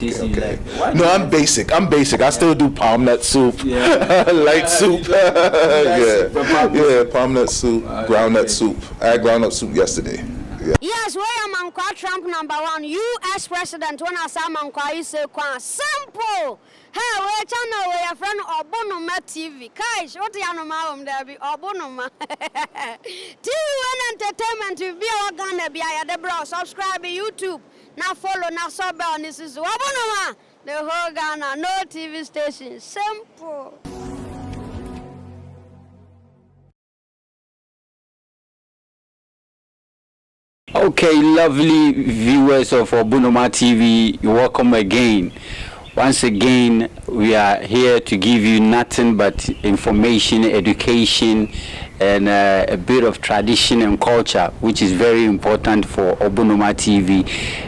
Okay. No, I'm basic. I still do palm nut soup, light soup. Yeah, palm nut soup, groundnut soup. I had groundnut soup yesterday. Yeah. Yes, where am I? Trump #1, U.S. President. When I say Mankwa, you say simple. Hey, we channel where your friend Obonoma TV. Kaish, what do you know? There be Obonoma. TV and entertainment will be our Ghana. Be I the bro. Subscribe to YouTube. Now follow. Now sub on this is Obonoma. The whole Ghana, no TV station. Simple. Okay, lovely viewers of Obonoma TV, welcome again. Once again, we are here to give you nothing but information, education, and a bit of tradition and culture, which is very important for Obonoma TV.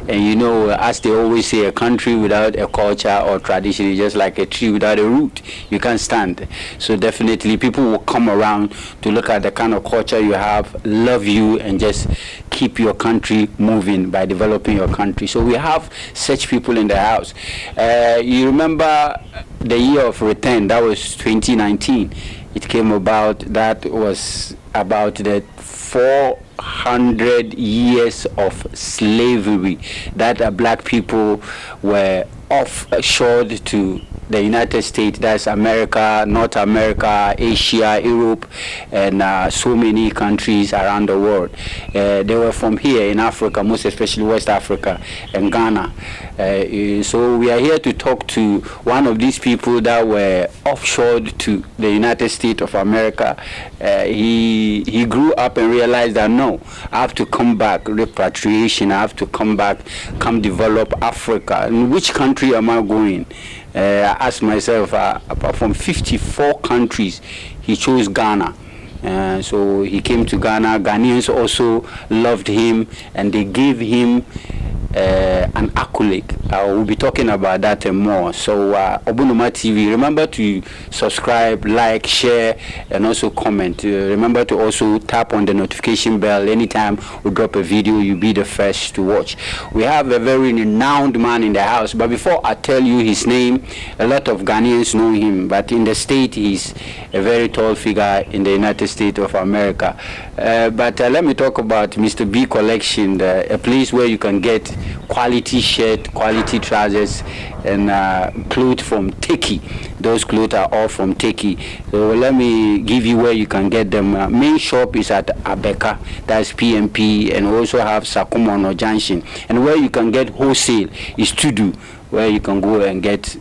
And you know, as they always say, a country without a culture or tradition is just like a tree without a root. You can't stand. So definitely people will come around to look at the kind of culture you have, love you, and just keep your country moving by developing your country. So we have such people in the house. You remember the year of return, that was 2019. It came about, that was about the 400 years of slavery that black people were offshored to the United States, that's America, North America, Asia, Europe, and so many countries around the world. They were from here in Africa, most especially West Africa and Ghana. So we are here to talk to one of these people that were offshored to the United States of America. He grew up and realized that no, I have to come back, repatriation, I have to come back, come develop Africa. In which country am I going? I asked myself, apart from 54 countries, he chose Ghana. So he came to Ghana. Ghanaians also loved him, and they gave him an accolade. We'll be talking about that and more. So Obonoma TV, remember to subscribe, like, share, and also comment. Remember to also tap on the notification bell. Anytime we drop a video, you'll be the first to watch. We have a very renowned man in the house, but before I tell you his name, a lot of Ghanaians know him, but in the state he's a very tall figure in the United States of America. But let me talk about Mr. B Collection, a place where you can get quality shirt, quality trousers, and clothes from Turkey. Those clothes are all from Turkey. So let me give you where you can get them. Main shop is at Abeka, that's PMP, and we also have Sakumono Junction. And where you can get wholesale is Tudu, where you can go and get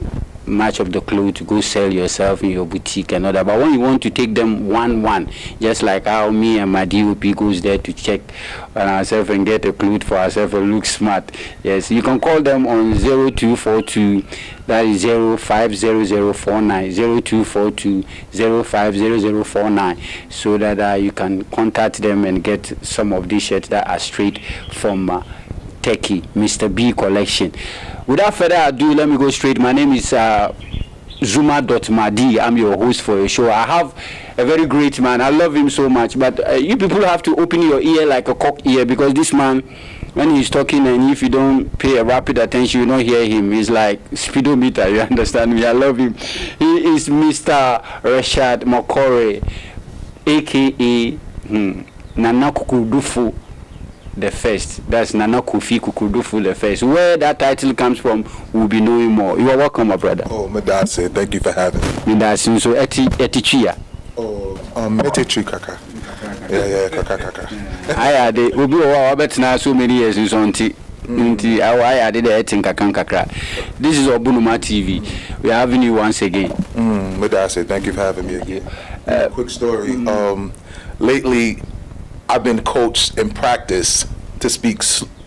much of the clothes to go sell yourself in your boutique and all that. But when you want to take them one, just like how me and my DOP goes there to check on ourselves and get a clothes for ourselves and look smart. Yes, you can call them on 0242, that is 050049, 0242 050049, so that you can contact them and get some of these shirts that are straight from Turkey, Mr. B Collection. Without further ado, let me go straight. My name is Zuma.Madi. I'm your host for a show. I have a very great man. I love him so much, but you people have to open your ear like a cock ear, because this man, when he's talking, and if you don't pay a rapid attention, you don't hear him. He's like speedometer, you understand me? I love him. He is Mr. Rashad Makore, a.k.a. Nana Kukudufo the first. That's Nana Kofi Kukudufo the first. Where that title comes from, we'll be knowing more. You are welcome, my brother. Oh, Madase, thank you for having me. Madase, so etichia. Oh, etichi kaka. Yeah, kaka. I had it. We'll be over now so many years in Sonti. I added the eating kakra. This is Obonoma TV. We are having you once again. Madase, thank you for having me again. Quick story. Lately, I've been coached in practice to speak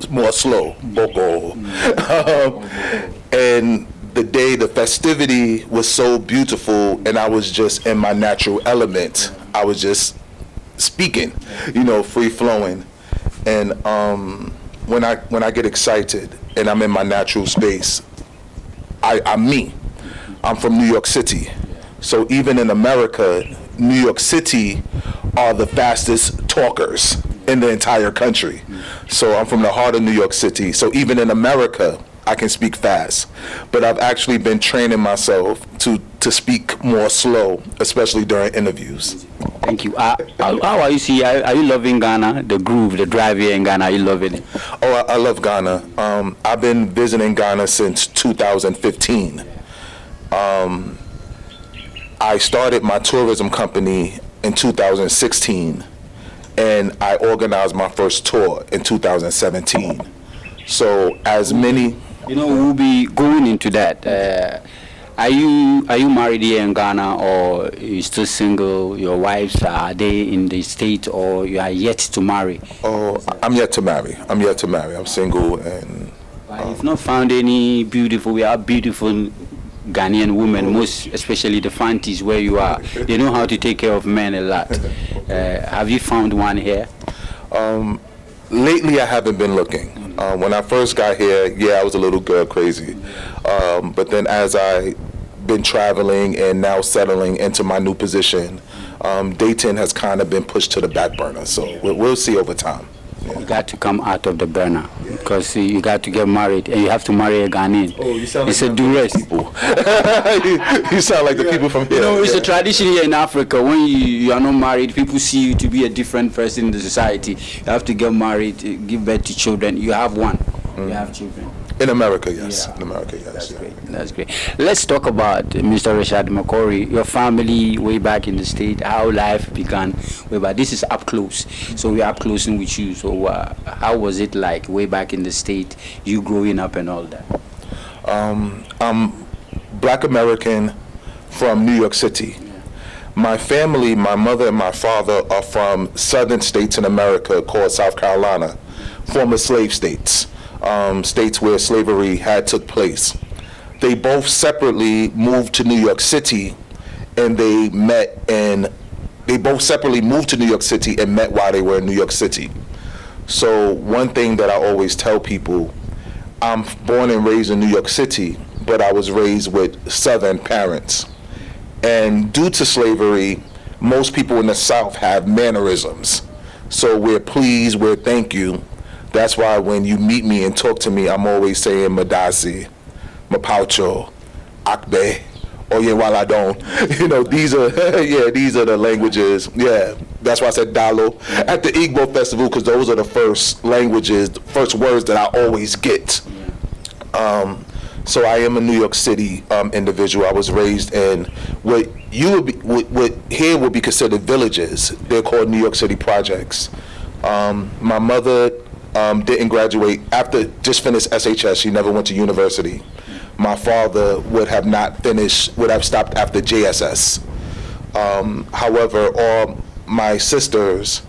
more slow, vocal. And the festivity was so beautiful, and I was just in my natural element. I was just speaking, free flowing. And when I get excited and I'm in my natural space, I'm me. I'm from New York City. So even in America, New York City are the fastest talkers in the entire country. So I'm from the heart of New York City. So even in America, I can speak fast, but I've actually been training myself to speak more slow, especially during interviews. Thank you. How are you? See, are you loving Ghana? The groove, the drive here in Ghana, are you loving it? Oh, I love Ghana. I've been visiting Ghana since 2015. I started my tourism company in 2016, and I organized my first tour in 2017. So as many... You know, we'll be going into that. Are you married here in Ghana, or are you still single? Your wives, are they in the state, or you are yet to marry? Oh, I'm yet to marry. I'm single, and... You've not found any beautiful... We are beautiful Ghanaian women, most especially the Fantis where you are. They know how to take care of men a lot. Have you found one here? Lately, I haven't been looking. When I first got here, yeah, I was a little girl crazy. But then as I been traveling and now settling into my new position, dating has kind of been pushed to the back burner. So we'll see over time. Yeah. You got to come out of the burner, because you got to get married, and you have to marry a Ghanaian. Oh, you sound it's like a duress. People. You sound like the people from here. You know, it's a tradition here in Africa. When you are not married, people see you to be a different person in the society. You have to get married, give birth to children. You have one. You have children. In America, yes. Yeah. In America, yes. That's great. That's great. Let's talk about Mr. Richard McCory, your family way back in the state, how life began way back. This is up close. So we're up closing with you. So how was it like way back in the state, you growing up and all that? I'm Black American from New York City. My family, my mother and my father, are from southern states in America called South Carolina, former slave states. States where slavery had took place. They both separately moved to New York City, and they both separately moved to New York City and met while they were in New York City. So one thing that I always tell people, I'm born and raised in New York City, but I was raised with Southern parents. And due to slavery, most people in the South have mannerisms. So we're please, we're thank you. That's why when you meet me and talk to me, I'm always saying Madasi, Mapaucho, Akbe, Oyewaladon. You know, these are these are the languages. Yeah, that's why I said Dalo at the Igbo festival, because those are the first languages, the first words that I always get. So I am a New York City individual. I was raised in what here would be considered villages. They're called New York City projects. My mother didn't graduate after just finished SHS. She never went to university. My father would have stopped after JSS. However, all my sisters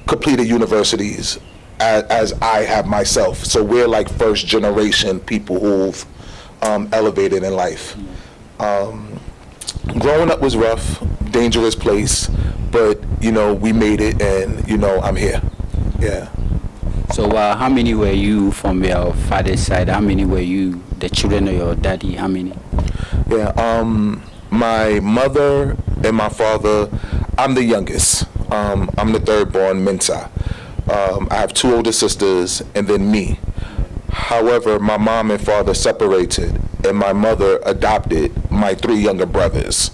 completed universities as I have myself. So we're like first generation people who've elevated in life. Growing up was rough, dangerous place, but you know, we made it, and you know, I'm here. Yeah. So how many were you from your father's side? How many were you, the children of your daddy? How many? Yeah, my mother and my father, I'm the youngest. I'm the third born Mensa. I have two older sisters and then me. However, my mom and father separated, and my mother adopted my three younger brothers.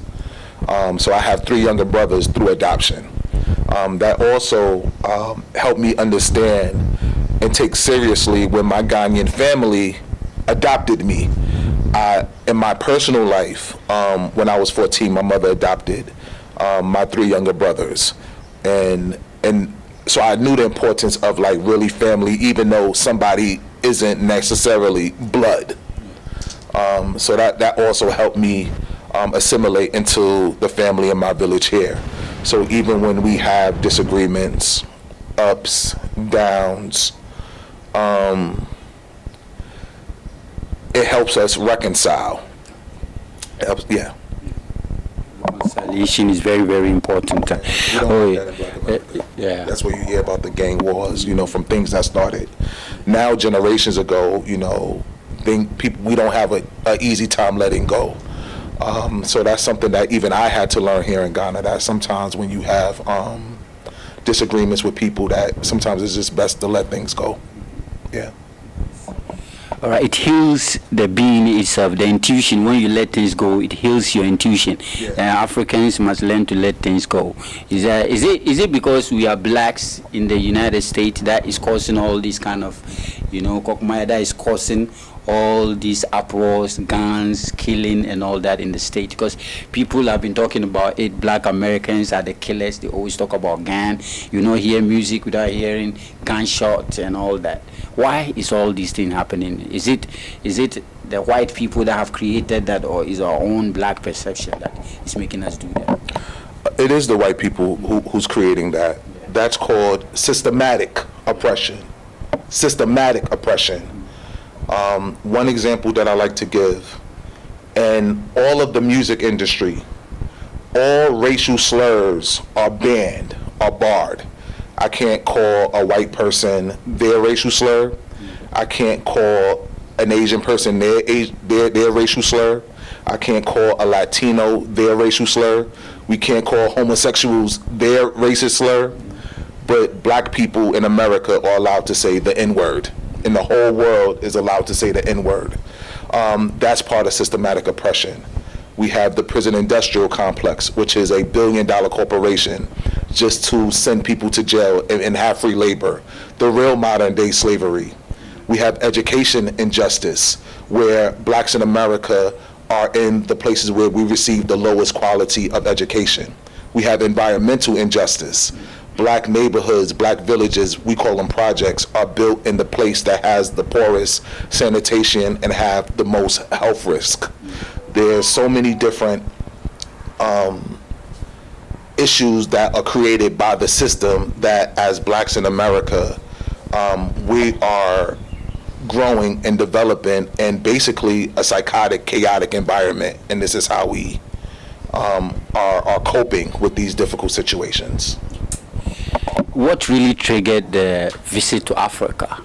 So I have three younger brothers through adoption. That also helped me understand and take seriously when my Ghanaian family adopted me. In my personal life, when I was 14, my mother adopted my three younger brothers. And so I knew the importance of like really family, even though somebody isn't necessarily blood. So that also helped me assimilate into the family in my village here. So even when we have disagreements, ups, downs, it helps us reconcile. It helps, yeah. Reconciliation is very, very important. Yeah. That's where you hear about the gang wars, you know, from things that started now generations ago. You know, we don't have an easy time letting go. So that's something that even I had to learn here in Ghana, that sometimes when you have disagreements with people, that sometimes it's just best to let things go. Yeah. All right, it heals the being itself, the intuition. When you let things go, it heals your intuition. Africans must learn to let things go. Is it because we are blacks in the United States that is causing all these kind of, Kokmaya, that is causing all these uproars, guns, killing, and all that in the state? Because people have been talking about it. Black Americans are the killers. They always talk about gun. Hear music without hearing gunshots and all that. Why is all these things happening? Is it the white people that have created that, or is our own black perception that is making us do that? It is the white people who's creating that. That's called systematic oppression. Systematic oppression. One example that I like to give, in all of the music industry, all racial slurs are banned, are barred. I can't call a white person their racial slur. I can't call an Asian person their racial slur. I can't call a Latino their racial slur. We can't call homosexuals their racist slur. But black people in America are allowed to say the N-word. And the whole world is allowed to say the N-word. That's part of systematic oppression. We have the prison industrial complex, which is $1 billion corporation just to send people to jail and have free labor. The real modern day slavery. We have education injustice, where blacks in America are in the places where we receive the lowest quality of education. We have environmental injustice. Black neighborhoods, black villages, we call them projects, are built in the place that has the poorest sanitation and have the most health risk. There's so many different issues that are created by the system that as blacks in America, we are growing and developing in basically a psychotic, chaotic environment. And this is how we are coping with these difficult situations. What really triggered the visit to Africa?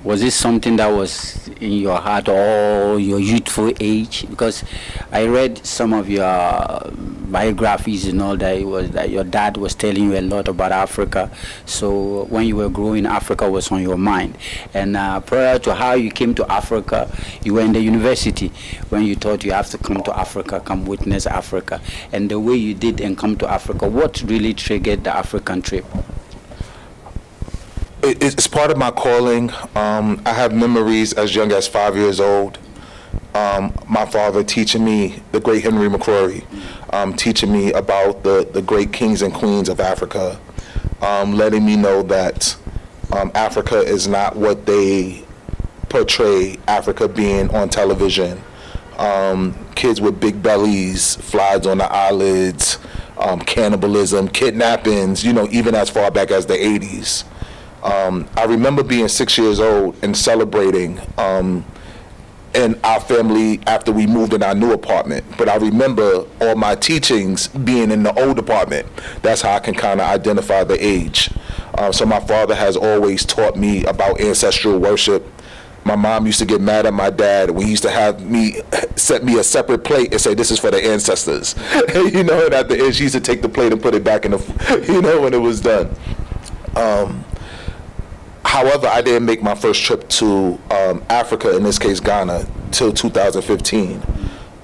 Was this something that was in your heart or your youthful age? Because I read some of your biographies and all that. It was that your dad was telling you a lot about Africa. So when you were growing, Africa was on your mind. And prior to how you came to Africa, you were in the university when you thought you have to come to Africa, come witness Africa. And the way you did and come to Africa, what really triggered the African trip? It's part of my calling. I have memories as young as 5 years old. My father teaching me, the great Henry McCrory, teaching me about the great kings and queens of Africa, letting me know that Africa is not what they portray Africa being on television. Kids with big bellies, flies on the eyelids, cannibalism, kidnappings, even as far back as the 80s. I remember being 6 years old and celebrating in our family after we moved in our new apartment. But I remember all my teachings being in the old apartment. That's how I can kind of identify the age. So my father has always taught me about ancestral worship. My mom used to get mad at my dad. We used to have me set me a separate plate and say, "This is for the ancestors." And at the end, she used to take the plate and put it back in the, when it was done. However, I didn't make my first trip to Africa, in this case Ghana, till 2015.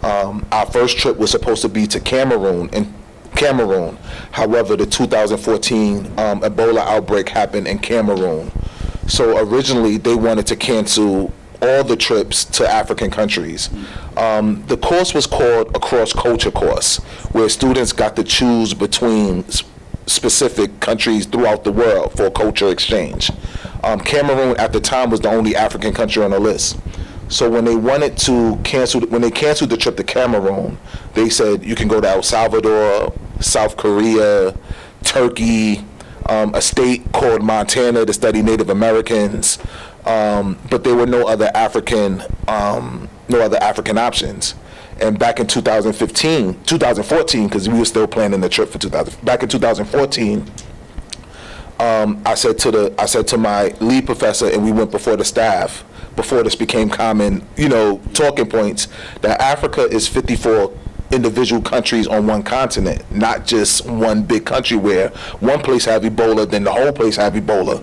Our first trip was supposed to be to Cameroon. However, the 2014 Ebola outbreak happened in Cameroon. So originally, they wanted to cancel all the trips to African countries. The course was called a cross-culture course, where students got to choose between specific countries throughout the world for culture exchange. Cameroon at the time was the only African country on the list. So when they canceled the trip to Cameroon, they said you can go to El Salvador, South Korea, Turkey, a state called Montana to study Native Americans, but there were no other African options. And back in 2014, because we were still planning the trip for 2000. Back in 2014, I said to my lead professor, and we went before the staff, before this became common, talking points, that Africa is 54 individual countries on one continent, not just one big country where one place have Ebola, then the whole place have Ebola.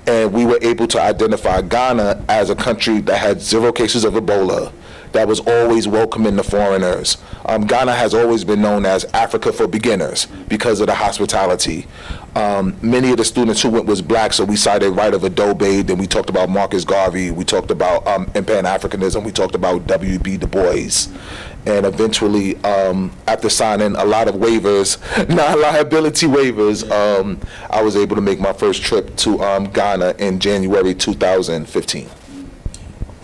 And we were able to identify Ghana as a country that had 0 cases of Ebola, that was always welcoming the foreigners. Ghana has always been known as Africa for beginners because of the hospitality. Many of the students who went was black, so we cited Right of Adobe, then we talked about Marcus Garvey, we talked about in Pan-Africanism, we talked about W.B. Du Bois. And eventually, after signing a lot of waivers, non-liability waivers, I was able to make my first trip to Ghana in January 2015.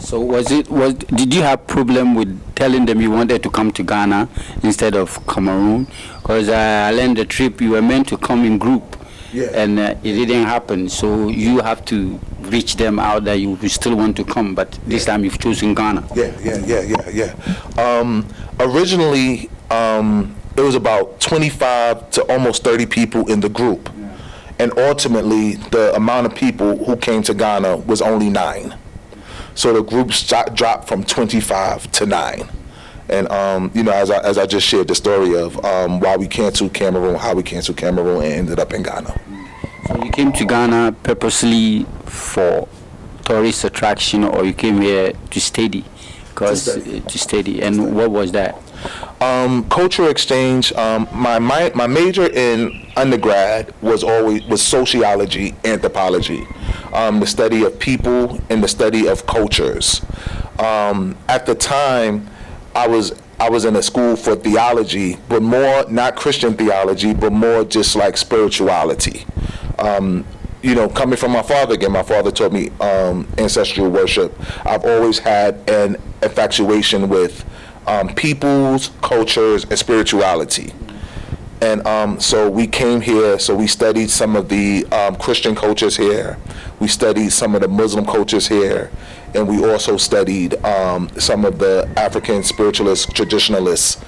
So did you have problem with telling them you wanted to come to Ghana instead of Cameroon? Because I learned the trip you were meant to come in group, and it didn't happen. So you have to reach them out that you still want to come, but this time you've chosen Ghana. Originally, it was about 25 to almost 30 people in the group, and ultimately the amount of people who came to Ghana was only 9. So the group dropped from 25 to 9. And, as I just shared the story of why we canceled Cameroon, how we canceled Cameroon, and ended up in Ghana. So you came to Ghana purposely for tourist attraction, or you came here to study? To study. And what was that? Cultural exchange. My major in undergrad was sociology, anthropology, the study of people and the study of cultures. At the time, I was in a school for theology, but more not Christian theology, but more just like spirituality. Coming from my father again, my father taught me ancestral worship. I've always had an infatuation with peoples, cultures, and spirituality. And so we came here, so we studied some of the Christian cultures here. We studied some of the Muslim cultures here. And we also studied some of the African spiritualists, traditionalists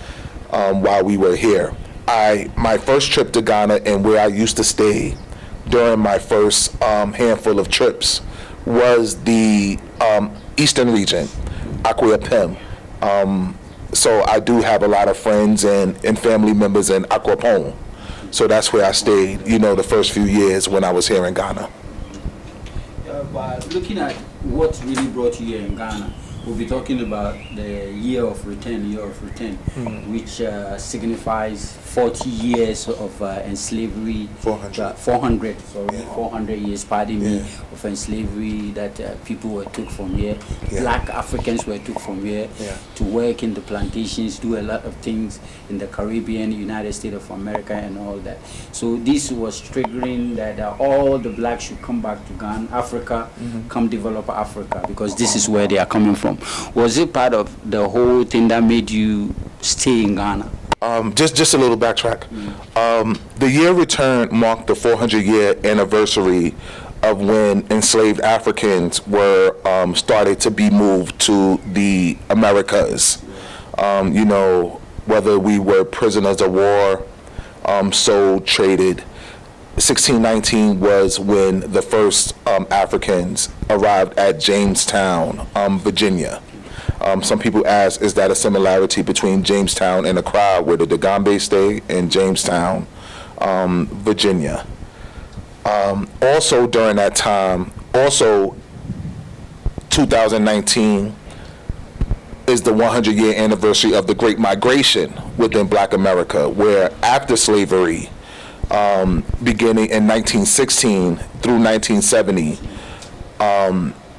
while we were here. My first trip to Ghana and where I used to stay during my first handful of trips was the eastern region, Akwa Ibom. So I do have a lot of friends and family members in Akwa Ibom. So that's where I stayed, the first few years when I was here in Ghana. But looking at what really brought you here in Ghana, we'll be talking about the year of return, which signifies 40 years of enslavery. 400 years, pardon me, of enslavery that people were took from here. Black Africans were took from here to work in the plantations, do a lot of things in the Caribbean, United States of America, and all that. So this was triggering that all the blacks should come back to Ghana, Africa, come develop Africa, because this is where they are coming from. Was it part of the whole thing that made you stay in Ghana? Just a little backtrack. The year return marked the 400-year anniversary of when enslaved Africans were started to be moved to the Americas. Whether we were prisoners of war, sold, traded. 1619 was when the first Africans arrived at Jamestown, Virginia. Some people ask, is that a similarity between Jamestown and Accra, where the Dagombe stay, and Jamestown, Virginia? Also during that time, 2019 is the 100-year anniversary of the Great Migration within Black America, where after slavery, beginning in 1916 through 1970,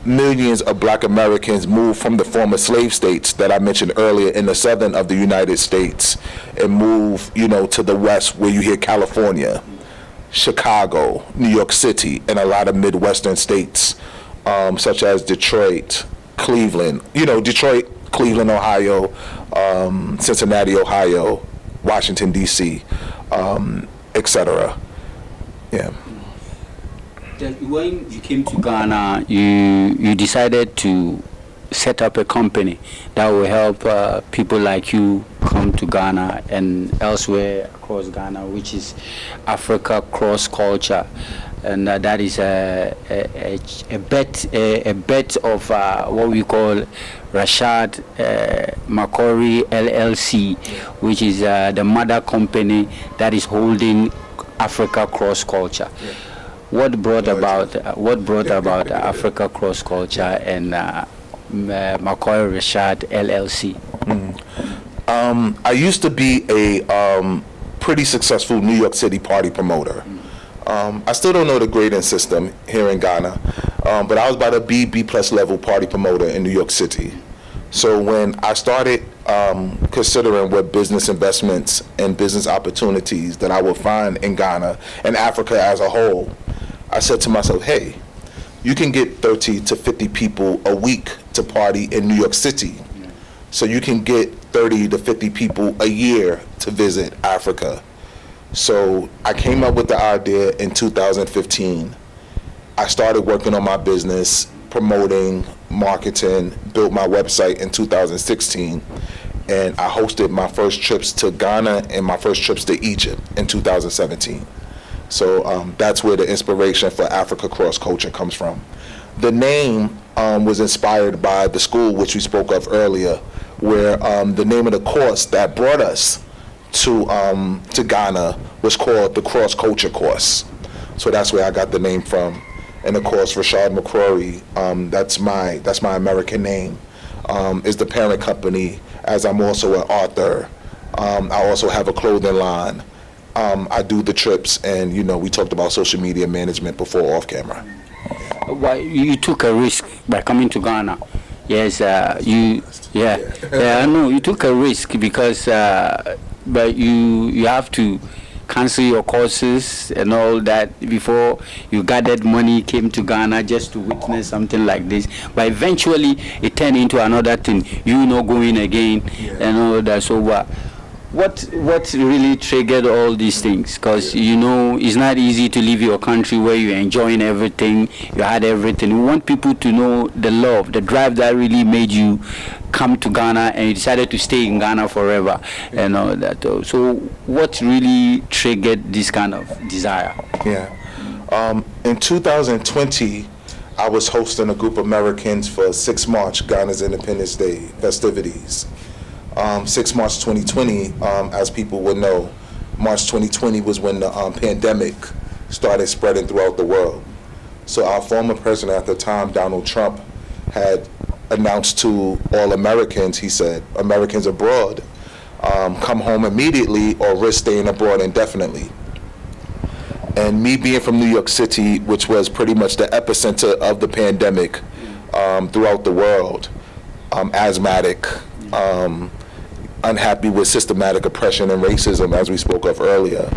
millions of Black Americans moved from the former slave states that I mentioned earlier in the southern of the United States and moved, to the west, where you hear California, Chicago, New York City, and a lot of Midwestern states, such as Detroit, Cleveland, Detroit, Cleveland, Ohio, Cincinnati, Ohio, Washington, D.C., etc. Yeah. When you came to Ghana, you decided to set up a company that will help people like you come to Ghana and elsewhere across Ghana, which is Africa Cross Culture, and that is a bet of what we call Rashad Makori LLC, which is the mother company that is holding Africa Cross Culture. what brought about Africa Cross Culture and McCoy Richard LLC? I used to be a pretty successful New York City party promoter. I still don't know the grading system here in Ghana, but I was about a B plus level party promoter in New York City. So when I started considering what business investments and business opportunities that I would find in Ghana and Africa as a whole, I said to myself, hey, you can get 30 to 50 people a week to party in New York City. So you can get 30 to 50 people a year to visit Africa. So I came up with the idea in 2015. I started working on my business, promoting, marketing, built my website in 2016, and I hosted my first trips to Ghana and my first trips to Egypt in 2017. So that's where the inspiration for Africa Cross Culture comes from. The name was inspired by the school which we spoke of earlier, where the name of the course that brought us to Ghana was called the Cross Culture Course. So that's where I got the name from. And of course, Rashad McCrory, that's my American name, is the parent company, as I'm also an author. I also have a clothing line. I do the trips, and we talked about social media management before off camera. Why you took a risk by coming to Ghana? Yes, I know you took a risk because, but you have to cancel your courses and all that before you gathered money, came to Ghana just to witness something like this. But eventually, it turned into another thing. You not going again and all that. So what really triggered all these things? Because it's not easy to leave your country where you're enjoying everything, you had everything. We want people to know the love, the drive that really made you come to Ghana, and you decided to stay in Ghana forever and all that. So what really triggered this kind of desire? In 2020, I was hosting a group of Americans for 6 March, Ghana's Independence Day festivities. 6 March 2020, as people would know, March 2020 was when the pandemic started spreading throughout the world. So our former president at the time, Donald Trump, had announced to all Americans, he said, Americans abroad, come home immediately or risk staying abroad indefinitely. And me being from New York City, which was pretty much the epicenter of the pandemic throughout the world, asthmatic, unhappy with systematic oppression and racism, as we spoke of earlier,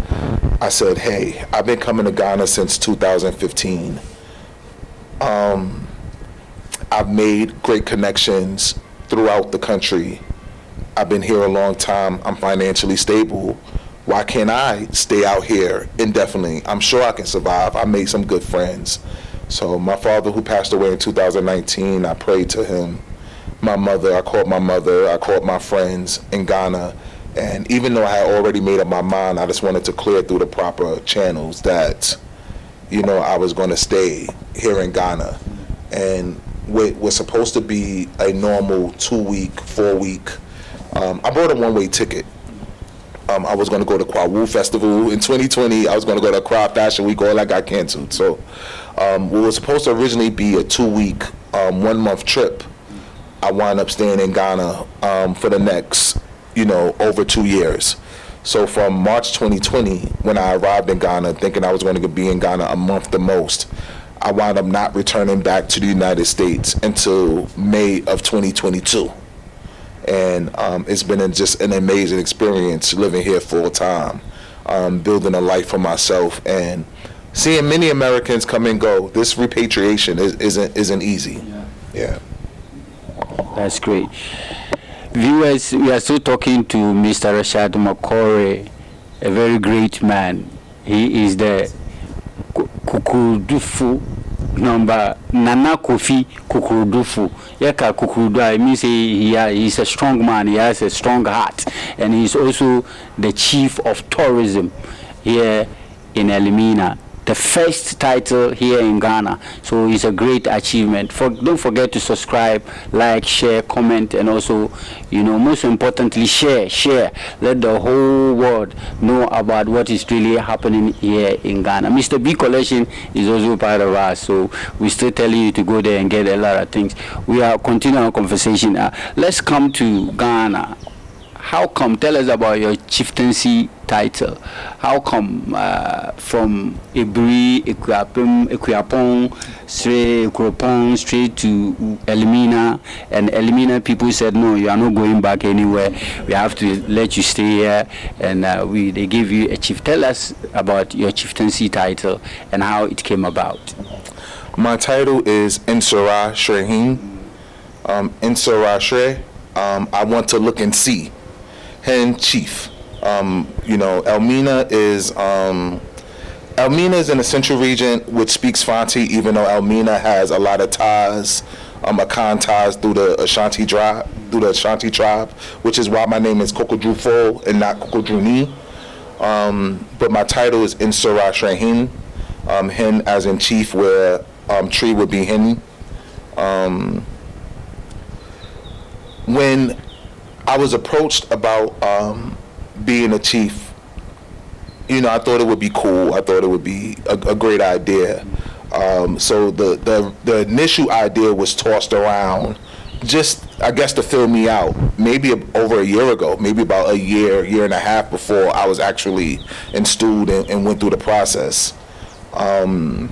I said, hey, I've been coming to Ghana since 2015. I've made great connections throughout the country. I've been here a long time. I'm financially stable. Why can't I stay out here indefinitely? I'm sure I can survive. I made some good friends. So my father, who passed away in 2019, I prayed to him. My mother, I called my friends in Ghana. And even though I had already made up my mind, I just wanted to clear through the proper channels that, I was going to stay here in Ghana. And what was supposed to be a normal 2-week, 4-week, I bought a one-way ticket. I was going to go to Kwawu Festival in 2020. I was going to go to Accra Fashion Week. All that got canceled. So what was supposed to originally be a 2-week, 1-month trip, I wound up staying in Ghana for the next, over 2 years. So from March 2020, when I arrived in Ghana, thinking I was going to be in Ghana a month the most, I wound up not returning back to the United States until May of 2022. And it's been just an amazing experience living here full time, building a life for myself, and seeing many Americans come and go. This repatriation isn't easy. Yeah. That's great. Viewers, we are still talking to Mr. Rashad McCrory, a very great man. He is the Kukudufo number Nana Kofi Kukudufo. Yeka Kukudu, I mean, he's a strong man. He has a strong heart, and he's also the chief of tourism here in Elimina. the first title here in Ghana. So it's a great achievement. Don't forget to subscribe, like, share, comment, and also, most importantly, share. Let the whole world know about what is really happening here in Ghana. Mr. B Collection is also part of us, so we're still telling you to go there and get a lot of things. We are continuing our conversation. Let's come to Ghana. How come? Tell us about your chieftaincy title. How come from Ibri, Equiapong, straight to Elmina, and Elmina people said, no, you are not going back anywhere. We have to let you stay here, and they give you a chief. Tell us about your chieftaincy title and how it came about. My title is Nsrahwehen. Nsrahwehen. I want to look and see. Hen chief. Elmina is in the central region, which speaks Fanti, even though Elmina has a lot of ties, Akan ties through the Ashanti tribe, which is why my name is Kukudufo and not Kukuduni. But my title is Nsrahwehen. Hen as in chief, where tree would be Henny. When I was approached about being a chief, I thought it would be cool. I thought it would be a great idea. So the initial idea was tossed around, just I guess to fill me out. Maybe over a year ago, maybe about a year and a half before I was actually installed and went through the process. Then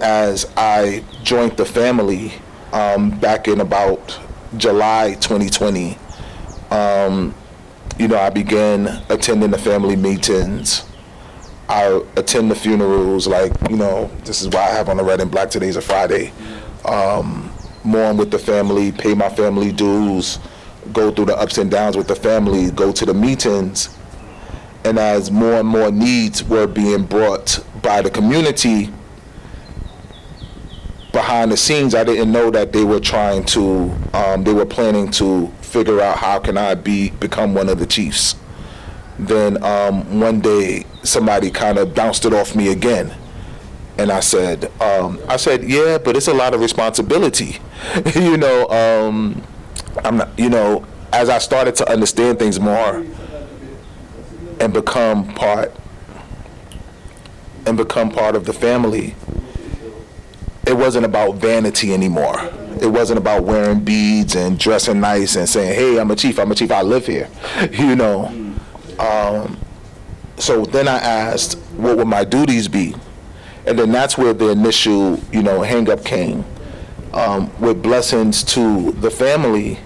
as I joined the family back in about July 2020, I began attending the family meetings. I attend the funerals, this is why I have on the red and black. Today's a Friday. Mourn with the family, pay my family dues, go through the ups and downs with the family, go to the meetings. And as more and more needs were being brought by the community, behind the scenes, I didn't know that they were they were planning to figure out how can I become one of the chiefs. Then one day somebody kind of bounced it off me again, and I said, yeah, but it's a lot of responsibility. I'm not, as I started to understand things more and become part of the family, it wasn't about vanity anymore. It wasn't about wearing beads and dressing nice and saying, hey, I'm a chief, I live here, So then I asked, what would my duties be? And then that's where the initial, hang up came. With blessings to the family,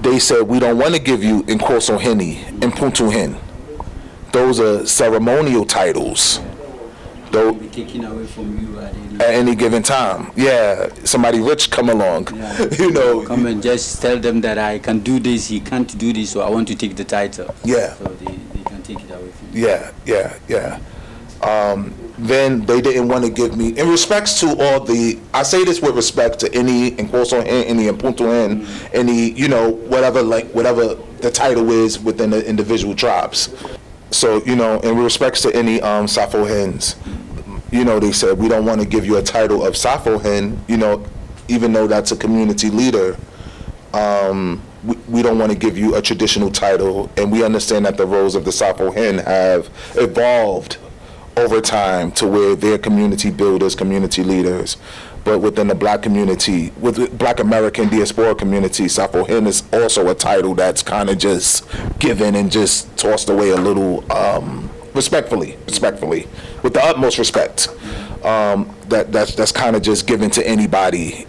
they said, we don't want to give you Nkoso Heni and Puntu Hen. Those are ceremonial titles. Though Be taken away from you at any given time. Yeah, somebody rich come along. Yeah. Come and just tell them that I can do this, he can't do this, so I want to take the title. Yeah. So they can take it away from you. Yeah. Then they didn't want to give me, in respects to all I say this with respect to any Nkoso Hen, any Mpuntu Hen, any, whatever the title is within the individual tribes. So, in respects to any Safo Hens, they said, we don't want to give you a title of Safo Hen, even though that's a community leader. We don't want to give you a traditional title, and we understand that the roles of the Safo Hen have evolved over time to where they're community builders, community leaders. But within the black community, with Black American diaspora community, Safo Hen is also a title that's kind of just given and just tossed away a little respectfully, with the utmost respect. That's kind of just given to anybody,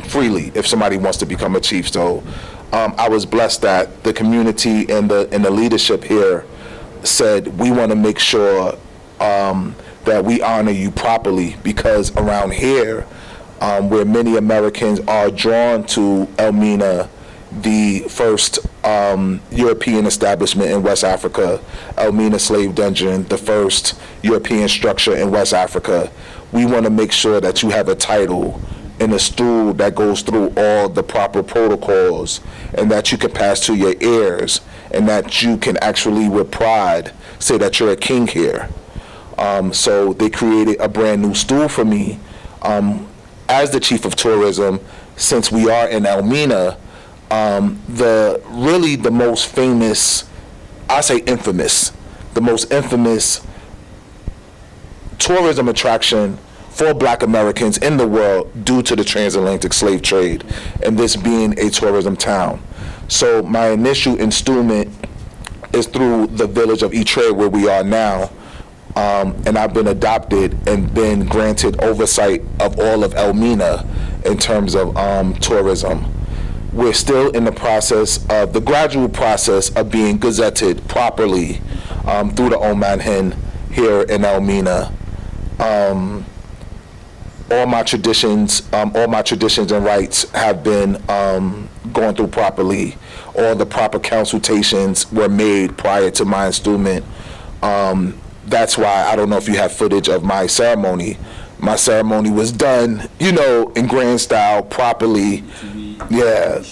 freely if somebody wants to become a chief. So I was blessed that the community and the leadership here said, we want to make sure that we honor you properly, because around here, where many Americans are drawn to Elmina, the first European establishment in West Africa, Elmina Slave Dungeon, the first European structure in West Africa, we want to make sure that you have a title and a stool that goes through all the proper protocols and that you can pass to your heirs, and that you can actually, with pride, say that you're a king here. So they created a brand new stool for me as the chief of tourism. Since we are in Elmina, the most famous, I say infamous, the most infamous tourism attraction for Black Americans in the world due to the transatlantic slave trade, and this being a tourism town. So my initial installment is through the village of Ytre, where we are now, and I've been adopted and been granted oversight of all of Elmina in terms of tourism. We're still in the process of the gradual process of being gazetted properly through the Nsrahwehen here in Elmina. All my traditions and rights have been going through properly. All the proper consultations were made prior to my installment. That's why I don't know if you have footage of my ceremony. My ceremony was done, in grand style, properly. Yeah.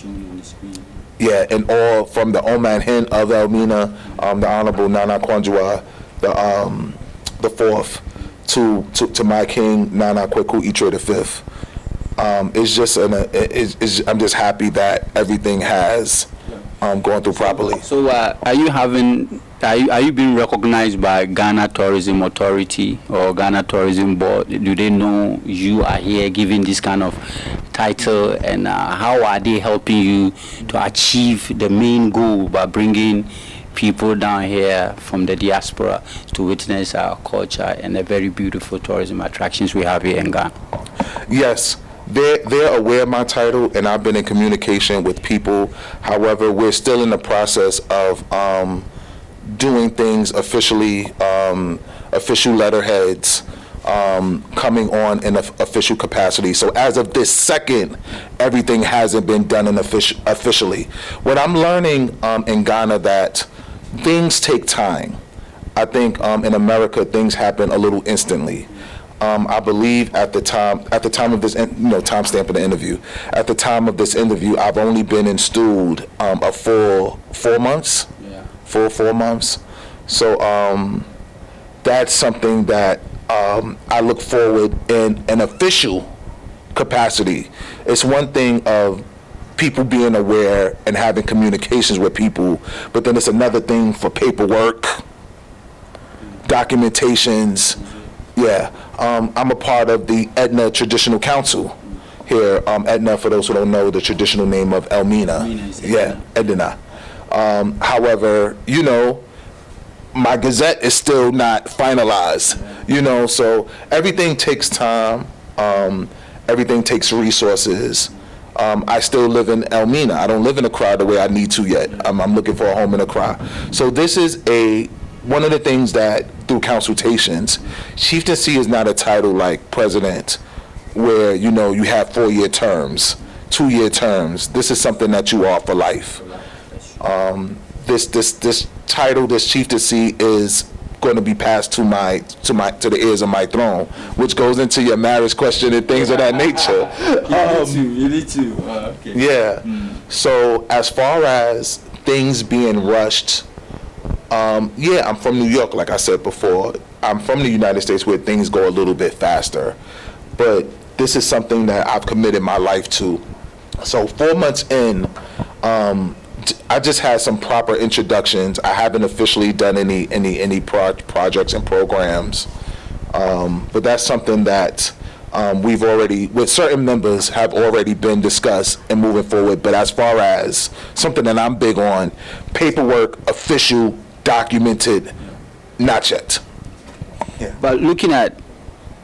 Yeah, and all from the Nsrahwehen of Elmina, the Honorable Nana Kwanjua, the fourth, to my king Nana Kweku Ytre the fifth. It's just I'm just happy that everything has gone through properly. So are you being recognized by Ghana Tourism Authority or Ghana Tourism Board? Do they know you are here giving this kind of title, and how are they helping you to achieve the main goal by bringing people down here from the diaspora to witness our culture and the very beautiful tourism attractions we have here in Ghana? Yes, they're aware of my title, and I've been in communication with people. However, we're still in the process of doing things officially, official letterheads, coming on in official capacity. So as of this second, everything hasn't been done officially. What I'm learning in Ghana, that things take time. I think in America things happen a little instantly. I believe at the time of this, timestamp of the interview, at the time of this interview, I've only been installed a full 4 months. Yeah. Full 4 months. So that's something that I look forward in an official capacity. It's one thing of people being aware and having communications with people, but then it's another thing for paperwork, documentations. Yeah, I'm a part of the Edna Traditional Council here. Edna, for those who don't know, the traditional name of Elmina. Yeah, Edna. However, my gazette is still not finalized, so everything takes time, everything takes resources. I still live in Elmina. I don't live in Accra the way I need to yet. I'm looking for a home in Accra. So this is one of the things that through consultations, chieftaincy is not a title like president where, you have 4-year terms, 2-year terms. This is something that you are for life. This title, this chieftaincy is going to be passed to the heirs of my throne, which goes into your marriage question and things of that nature. You need to. Okay. Yeah. So as far as things being rushed, I'm from New York, like I said before. I'm from the United States, where things go a little bit faster. But this is something that I've committed my life to. So 4 months in, I just had some proper introductions. I haven't officially done any projects and programs, but that's something that we've already, with certain members, have already been discussed and moving forward. But as far as something that I'm big on, paperwork, official, documented, not yet. Yeah. But looking at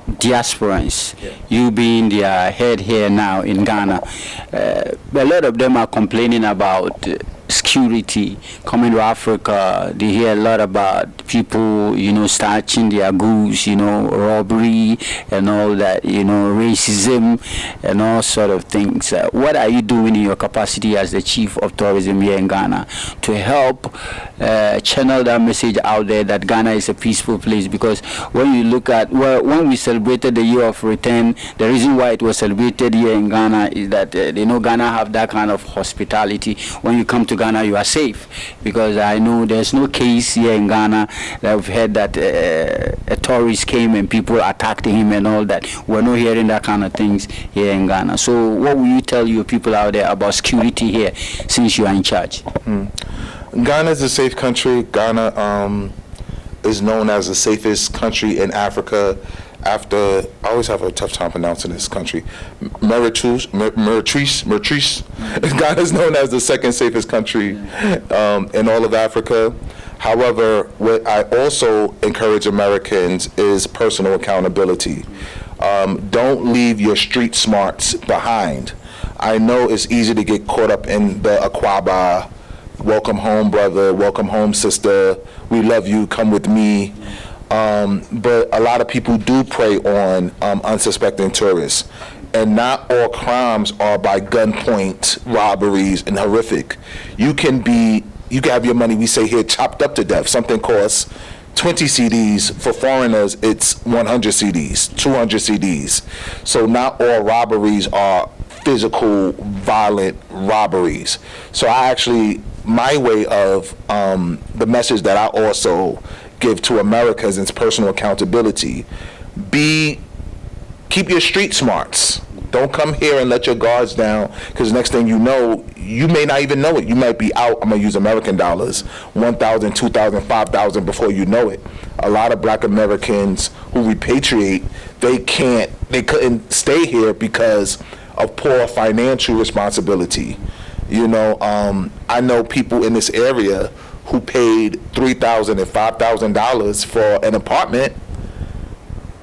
diasporans, you being their head here now in Ghana, a lot of them are complaining about security coming to Africa. They hear a lot about people, snatching their goods, robbery and all that, racism and all sort of things. What are you doing in your capacity as the chief of tourism here in Ghana to help channel that message out there that Ghana is a peaceful place? Because when you look at, when we celebrated the year of return, the reason why it was celebrated here in Ghana is that Ghana have that kind of hospitality. When you come to Ghana, you are safe, because I know there's no case here in Ghana that I've heard that a tourist came and people attacked him and all that. We're not hearing that kind of things here in Ghana. So what will you tell your people out there about security here since you are in charge? Ghana is a safe country. Ghana is known as the safest country in Africa. After, I always have a tough time pronouncing this country, Mauritius. Ghana is known as the second safest country in all of Africa. However, what I also encourage Americans is personal accountability. Don't leave your street smarts behind. I know it's easy to get caught up in the Aquaba, welcome home, brother, welcome home, sister, we love you, come with me. But a lot of people do prey on unsuspecting tourists. And not all crimes are by gunpoint robberies and horrific. You can have your money, we say here, chopped up to death. Something costs 20 CDs. For foreigners, it's 100 CDs, 200 CDs. So not all robberies are physical, violent robberies. So my way of the message that I also give to Americans is personal accountability. Keep your street smarts. Don't come here and let your guards down, because next thing you know, you may not even know it. You might be out, I'm going to use American dollars, 1,000, 2,000, 5,000 before you know it. A lot of black Americans who repatriate, they couldn't stay here because of poor financial responsibility. You know, I know people in this area who paid $3,000 and $5,000 for an apartment.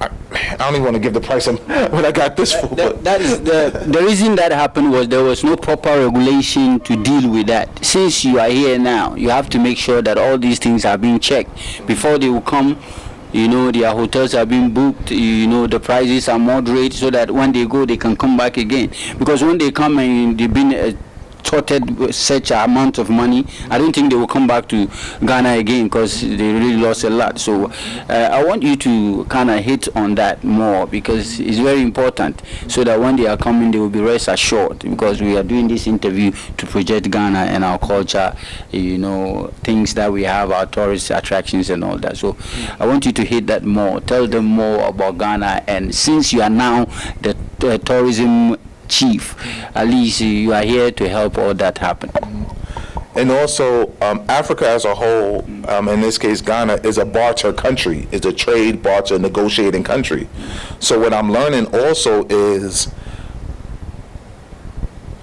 I don't even want to give the price of what I got this for. That is the reason that happened was there was no proper regulation to deal with that. Since you are here now, you have to make sure that all these things are being checked before they will come. You know, their hotels are being booked, you know, the prices are moderate so that when they go, they can come back again. Because when they come and they've been with such an amount of money, I don't think they will come back to Ghana again, because they really lost a lot. So I want you to kind of hit on that more, because it's very important, so that when they are coming, they will be rest assured, because we are doing this interview to project Ghana and our culture, you know, things that we have, our tourist attractions and all that. So I want you to hit that more. Tell them more about Ghana, and since you are now the tourism chief, at least you are here to help all that happen. And also, Africa as a whole, in this case Ghana, is a barter country, is a trade, barter, negotiating country. So what I'm learning also is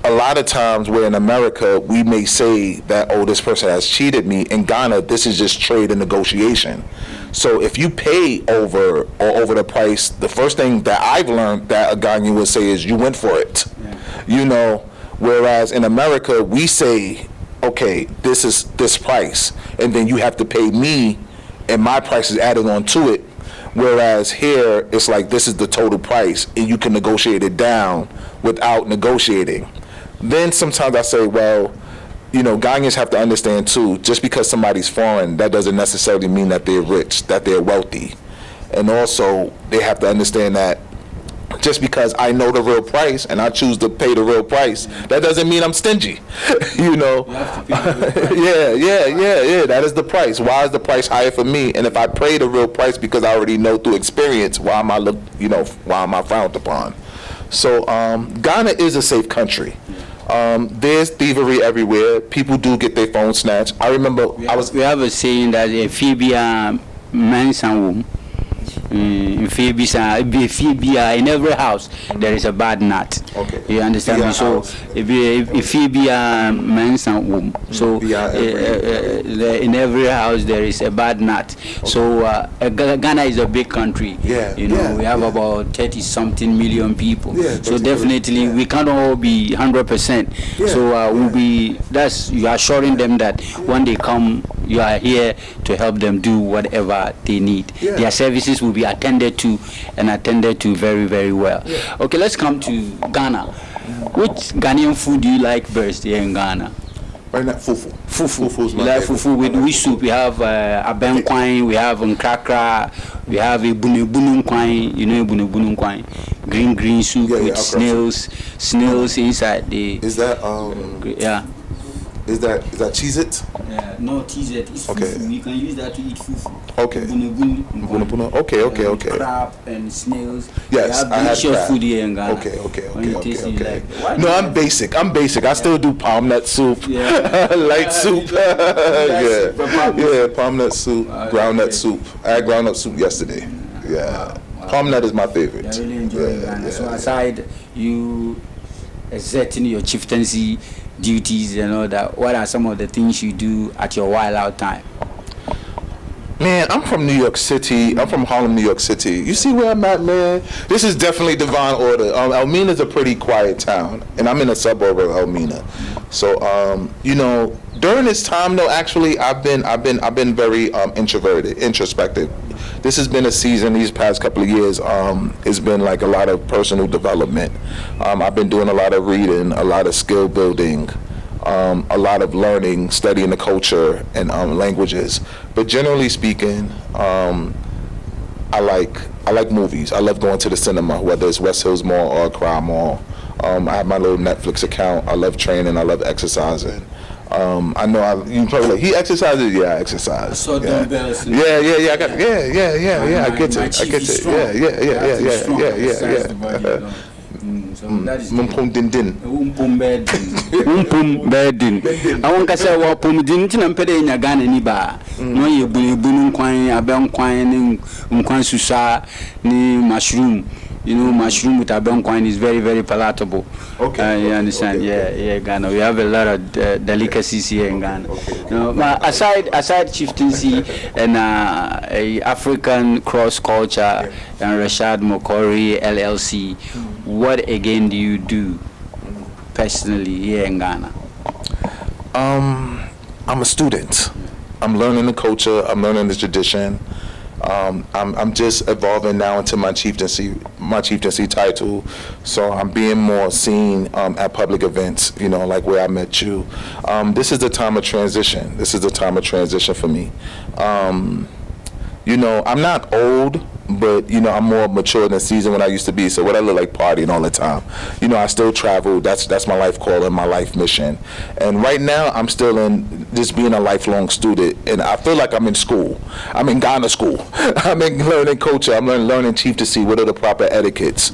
a lot of times where in America we may say that, oh, this person has cheated me. In Ghana, this is just trade and negotiation. So if you pay over the price, the first thing that I've learned that a Ghanaian would say is, you went for it. Yeah. You know, whereas in America we say, okay, this is this price, and then you have to pay me, and my price is added on to it. Whereas here it's like, this is the total price, and you can negotiate it down without negotiating. Then sometimes I say, well, you know, Ghanaians have to understand too, just because somebody's foreign, that doesn't necessarily mean that they're rich, that they're wealthy. And also, they have to understand that just because I know the real price and I choose to pay the real price, that doesn't mean I'm stingy. You know? You have to pay the real price. Yeah, that is the price. Why is the price higher for me? And if I pay the real price because I already know through experience, why am I frowned upon? So Ghana is a safe country. There's thievery everywhere. People do get their phone snatched. I remember we have a saying that a Phoebia men's and women. In every house there is a bad nut. Okay. You understand me? So if men's and women, so in every house there is a bad nut. So Ghana is a big country. Yeah. You know, we have about 30-something million people. Yeah, so definitely we can't all be 100%. Yeah. So you are assuring them that when they come, you are here to help them do whatever they need. Yeah. Their services will be attended to very, very well. Yeah. Okay, let's come to Ghana. Which Ghanaian food do you like best here in Ghana? Right now, fufu. Fufu. You like fufu with which soup? We have abenkwine, we have nkrakra, we have a bununkwine. You know bununkwine? Green soup with snails inside the. Is that Is that Cheez-It? Yeah, no, TZ. It's Okay. fufu. You can use that to eat fufu. Okay. Bunabun. Okay. Crab and snails. Yes, I had delicious crab. food here in Ghana. Okay. When you taste it, like, why No, do I'm you- basic. I still do palm nut soup, Yeah. light soup. Yeah, palm nut soup, groundnut soup. I had groundnut soup yesterday. Yeah, palm nut is my favorite. I really enjoy Ghana. So aside you exerting your chieftaincy duties and all that, what are some of the things you do at your while out time? Man, I'm from New York City. I'm from Harlem, New York City. You see where I'm at, man? This is definitely divine order. Elmina's a pretty quiet town, and I'm in a suburb of Elmina. So, during this time, though, actually, I've been very introverted, introspective. This has been a season these past couple of years. It's been like a lot of personal development. I've been doing a lot of reading, a lot of skill building. A lot of learning, studying the culture and languages. But generally speaking, I like movies. I love going to the cinema, whether it's West Hills Mall or Accra Mall. I have my little Netflix account. I love training. I love exercising. I know you probably like, he exercises. Yeah, I exercise. So dumbbells. Yeah. I got. Yeah. I get it. Yeah. So that is Mumpum din din. Umpum bedin. I want to say what pum din tin pede nya Ghana ni ba. No ye bunu kwan aben kwan ni nkwan susa ni mushroom. You know, mushroom with aben kwan is very, very palatable. Okay. You understand? Okay. Yeah, Ghana. We have a lot of delicacies here in Ghana. You know, but aside chieftaincy and a African cross culture and Rashad Mokori LLC, what again do you do personally here in Ghana? I'm a student. I'm learning the culture. I'm learning the tradition. I'm just evolving now into my chieftaincy title. So I'm being more seen at public events, like where I met you. This is the time of transition. This is the time of transition for me. I'm not old, but I'm more mature than seasoned when I used to be. So what I look like partying all the time. I still travel. That's my life calling, my life mission. And right now I'm still in just being a lifelong student, and I feel like I'm in school. I'm in Ghana school. I'm in learning culture. I'm learning chieftaincy. What are the proper etiquettes?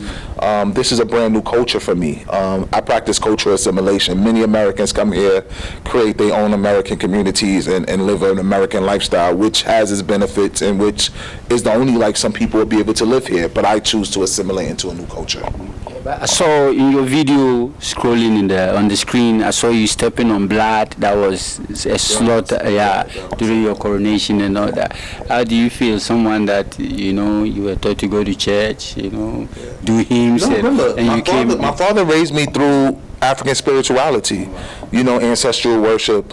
This is a brand new culture for me. I practice cultural assimilation. Many Americans come here, create their own American communities, and live an American lifestyle, which has its benefits and which is the only like some people will be able to live here. But I choose to assimilate into a new culture. I saw in your video scrolling on the screen, I saw you stepping on blood. That was a slaughter, during your coronation and all that. How do you feel? Someone that you were taught to go to church, do hymns, and my father raised me through African spirituality, ancestral worship,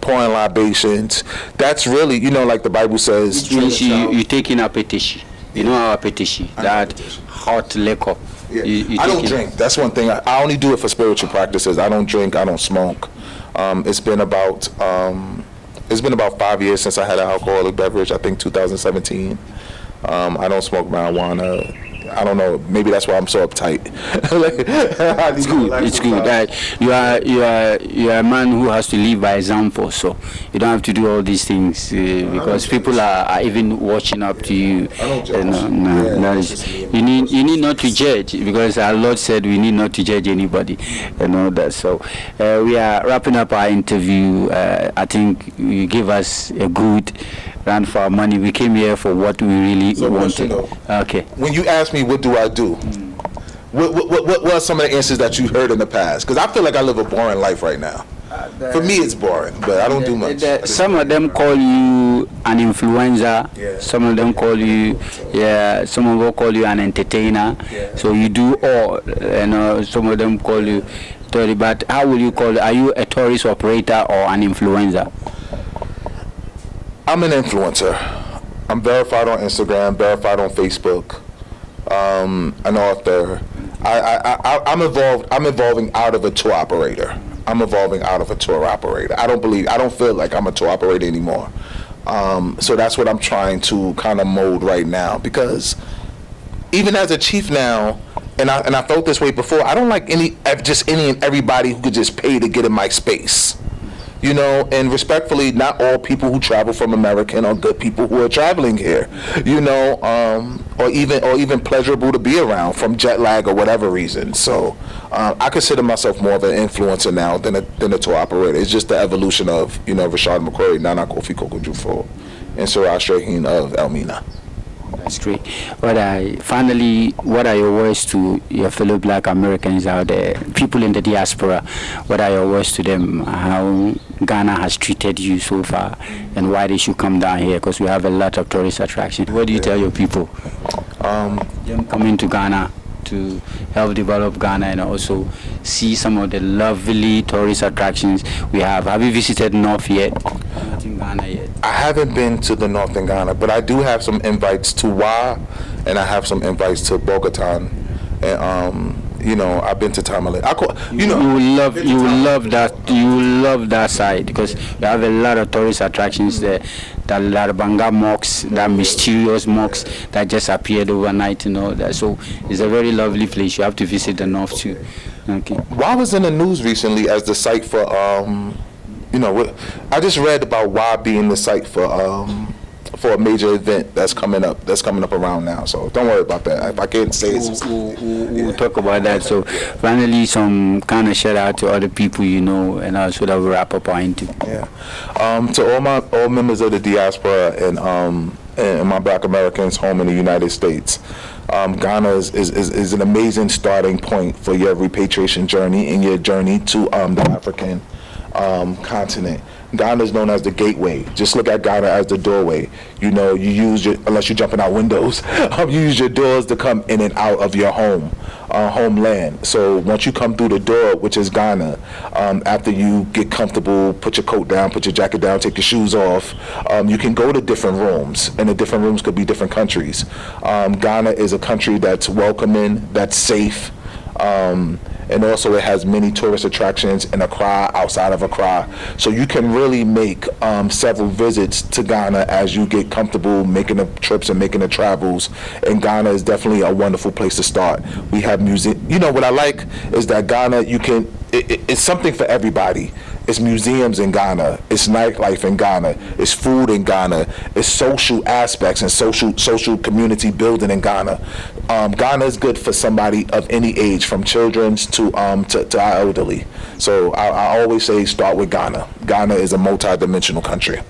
pouring libations. That's really, like the Bible says. Which means you taking a petition. You know our petition, that hot liquor. Yeah. I don't drink. That's one thing. I only do it for spiritual practices. I don't drink. I don't smoke. It's been about 5 years since I had an alcoholic beverage. I think 2017. I don't smoke marijuana. I don't know. Maybe that's why I'm so uptight. It's good. It's good. You are a man who has to live by example. So you don't have to do all these things because people are even watching up to you. You need not to judge, because our Lord said we need not to judge anybody and all that. So we are wrapping up our interview. I think you give us a good run for our money. We came here for what we really wanted. Okay. When you ask me what do I do, what are some of the answers that you heard in the past? Because I feel like I live a boring life right now. For me, it's boring, but I don't do much. Some of them call you an influencer. Yeah. Some of them call you, some of them call you an entertainer. Yeah. So you do all. Some of them call you, but how will you call it? Are you a tourist operator or an influencer? I'm an influencer. I'm verified on Instagram, verified on Facebook. An author. I'm evolving out of a tour operator. I don't feel like I'm a tour operator anymore. So that's what I'm trying to kind of mold right now, because even as a chief now, and I felt this way before, I don't like any and everybody who could just pay to get in my space. You know, and respectfully, not all people who travel from America are good people who are traveling here. You know, or even pleasurable to be around from jet lag or whatever reason. So I consider myself more of an influencer now than a tour operator. It's just the evolution of, you know, Rashad McCrory, Nana Kofi Kukudufo, and Nsrahwehen of Elmina. That's great. What are your words to your fellow Black Americans out there, people in the diaspora? What are your words to them? How Ghana has treated you so far, and why they should come down here? Because we have a lot of tourist attractions. What do you tell your people? Them coming to Ghana to help develop Ghana and also see some of the lovely tourist attractions we have. Have you visited North yet? Not in Ghana yet. I haven't been to the North in Ghana, but I do have some invites to Wa, and I have some invites to Bogota, and you know, I've been to Tamale. You will love that side because you have a lot of tourist attractions there. The Larabanga mosques, that mysterious mosques that just appeared overnight, you know. So it's a very lovely place. You have to visit the North too. Okay. Wa was in the news recently as the site for you know, I just read about Wa being the site for a major event that's coming up around now. So don't worry about that. If I can't say it, we'll talk about that. So finally, some kind of shout out to other people, you know, and also that we'll wrap up our interview. Yeah. To all members of the diaspora and my Black Americans home in the United States, Ghana is an amazing starting point for your repatriation journey and your journey to the African continent. Ghana is known as the gateway. Just look at Ghana as the doorway. You know, you use unless you're jumping out windows, you use your doors to come in and out of your homeland. So once you come through the door, which is Ghana, after you get comfortable, put your coat down, put your jacket down, take your shoes off, you can go to different rooms, and the different rooms could be different countries. Ghana is a country that's welcoming, that's safe, and also it has many tourist attractions in Accra, outside of Accra. So you can really make several visits to Ghana as you get comfortable making the trips and making the travels. And Ghana is definitely a wonderful place to start. We have music. You know, what I like is that Ghana, it's something for everybody. It's museums in Ghana, it's nightlife in Ghana, it's food in Ghana, it's social aspects and social community building in Ghana. Ghana is good for somebody of any age, from children to our elderly. So I always say start with Ghana. Ghana is a multi-dimensional country.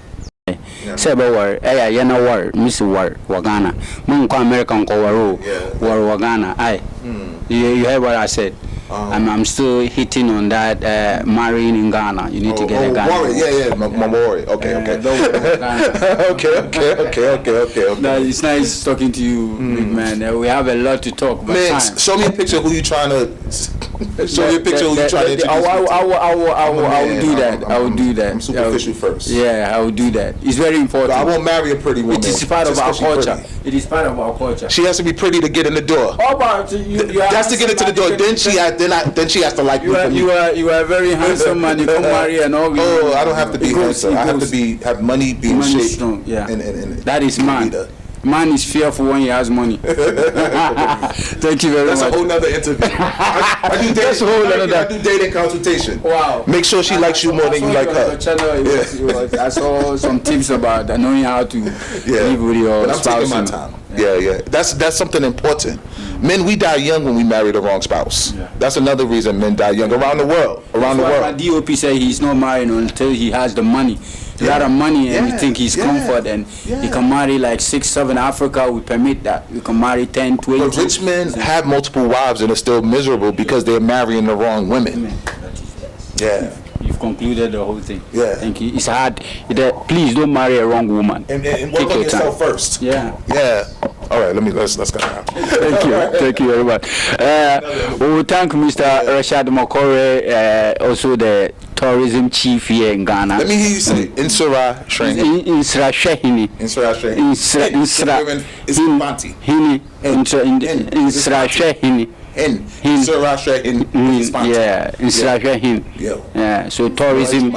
Say war, war, miss war, Ghana. Munko American war, Ghana. You heard what I said. I'm still hitting on that marrying in Ghana. You need to get a Ghana. Warrior. My warrior. Okay. Okay. No, it's nice talking to you, big man. We have a lot to talk about. Man, show me a picture who you trying to. Show me a picture who you trying to introduce. I will do that. I will do that. I'm superficial first. Yeah, I will do that. It's very important. But I won't marry a pretty woman. It is part of our culture. It is part of our culture. She has to be pretty to get in the door. How about you? That's to get into the door. Then she has to like me. You are a very handsome man. You can marry and all. Oh, I don't have to be handsome. I have to have money, be in shape. Strong. Yeah. And that is man. Man is fearful when he has money. Thank you very much. That's a whole nother interview. I do dating consultation. Wow. Make sure she likes you more than you like her. I saw some tips about knowing how to live with your spouse. I'm taking my time. Yeah. That's something important. Men, we die young when we marry the wrong spouse. Yeah. That's another reason men die young around the world. My DOP said he's not married until he has the money. A lot of money, and you think he's comfort, and he can marry like 6, 7. Africa we permit that. You can marry 10, 20. But rich men have multiple wives and are still miserable because they're marrying the wrong women. Yeah. You've concluded the whole thing. Yeah. Thank you. It's hard. Please don't marry a wrong woman. And work on yourself first. Yeah. All right, let's go now. Thank you very much. We will thank Mr. Rashad McCrory, also the tourism chief here in Ghana. Let me hear you say Nsrahwehen. Nsrahwehen. It's Fanti. Nsrahwehen. Nsrahwehen. Yeah, Nsrahwehen. Yeah, so tourism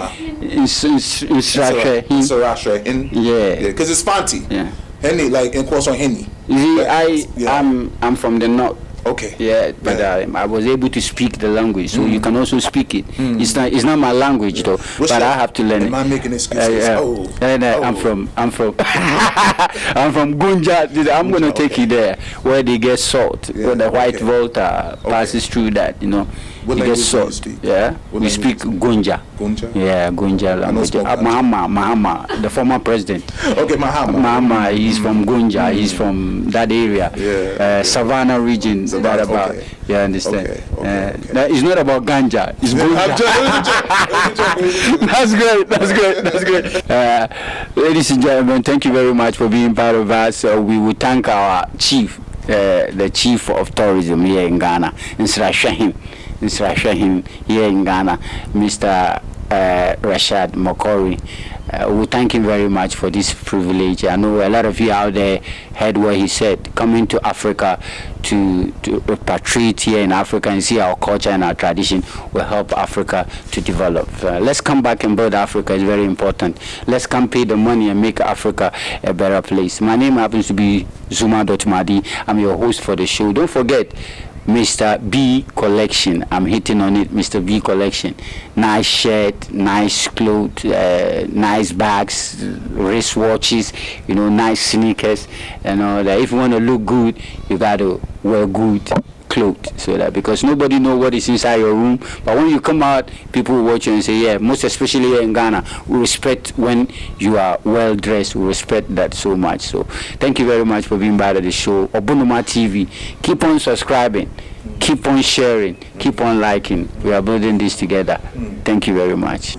Nsrahwehen. Yeah, because it's Fanti. Yeah. Henny, like in course on Henny. I'm from the north. Okay. Yeah, but I was able to speak the language, so you can also speak it. It's not my language though, but I have to learn it. Am I making excuses? I'm from I'm from Gunja. I'm gonna take you there where they get salt, where the white Volta passes through that. You know, What you get language do you salt. speak? Yeah, What we language speak do you Gunja. Gunja? Yeah, Gunja language. Mahama, the former president. Okay, Mahama, he's from Gunja. He's from that area, Savannah region. That about. Okay. You understand? Okay. It's not about ganja. It's Gunja. That's great. Ladies and gentlemen, thank you very much for being part of us. We will thank our chief, the chief of tourism here in Ghana, Nsrahwehen here in Ghana, Mr. Rashad Mokori. We thank him very much for this privilege. I know a lot of you out there heard what he said. Coming to Africa to repatriate here in Africa and see our culture and our tradition will help Africa to develop. Let's come back and build Africa. It's very important. Let's come pay the money and make Africa a better place. My name happens to be Zuma.Madi. I'm your host for the show. Don't forget, Mr. B Collection. I'm hitting on it, Mr. B Collection. Nice shirt, nice clothes, nice bags, wristwatches, nice sneakers, and all that. If you want to look good, you got to wear good clothes, so that because nobody know what is inside your room, but when you come out, people will watch you and say, yeah, most especially here in Ghana, we respect when you are well dressed. We respect that so much. So thank you very much for being part of the show. Obunoma TV, keep on subscribing, keep on sharing, keep on liking. We are building this together. Thank you very much.